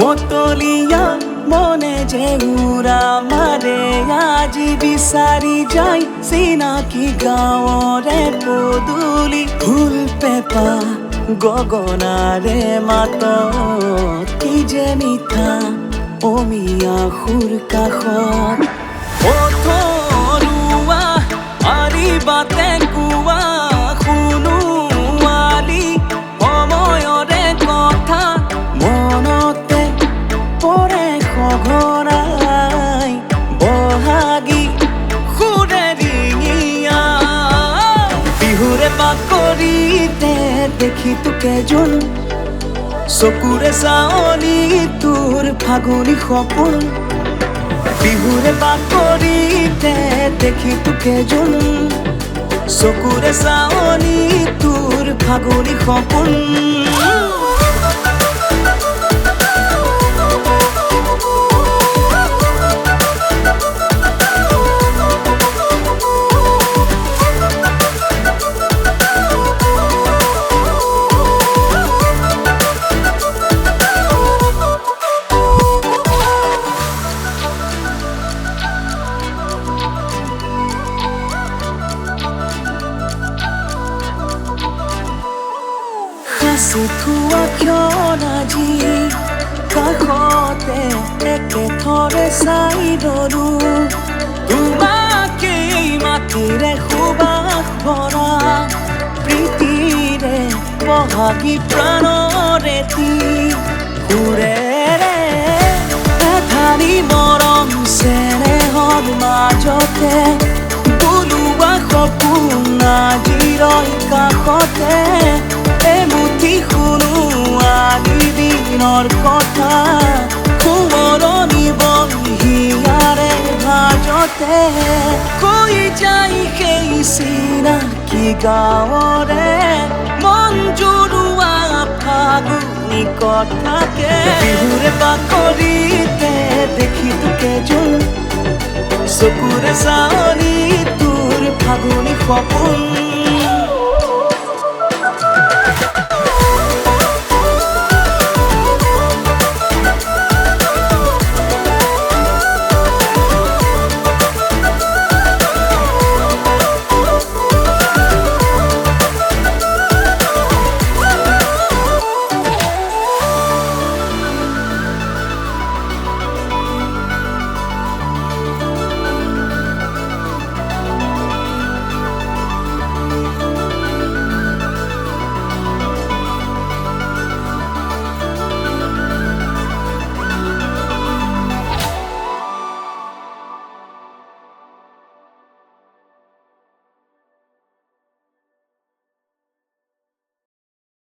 মতলিয়া মনে যে উৰা মাৰে আজি বিচাৰি যায় চিনাকি গাঁৱৰে পদূলি ফুল পেপা গগনাৰে মাত কি যে মিঠা অমিয়া সুৰ কাষত পথৰুৱা আৰি বাটে কোৱা শুনো আলি সময়ৰে কথা মনতে পৰে সঘনাই বহাগী সুৰে ৰিঙিয়া বিহুৰে বাকৰিতে দেখি তোকে জোন চকুৰে চাৱনি তোৰ ফাগুনী সপোন বিহুৰে বাকৰিতে দেখি তোকে জোন চকুৰে চাৱনি তোৰ ফাগুনী সপোন থোৱা ক্ষণ আজি কাষতে একেথৰে চাই ৰলো তোমাকেই মাতিৰে সুবাস ভৰা প্ৰীতিৰে বহাগী প্ৰাণৰে সুৰেৰে এধানি মৰম চেনেহৰ মাজতে বুলোৱা সপোন আজি ৰয় কাষতে এমুঠি শুনো আজি দিনৰ কথা সোঁৱৰণি বহিয়াৰে ভাজতে কৈ যায় সেই চিনাকি গাঁৱৰে মন জুৰুৱা ফাগুনী কথাকে বিহুৰে বাকৰিতে দেখি তোকে জোন চকুৰে চাৱনি তোৰ ফাগুনী সপোন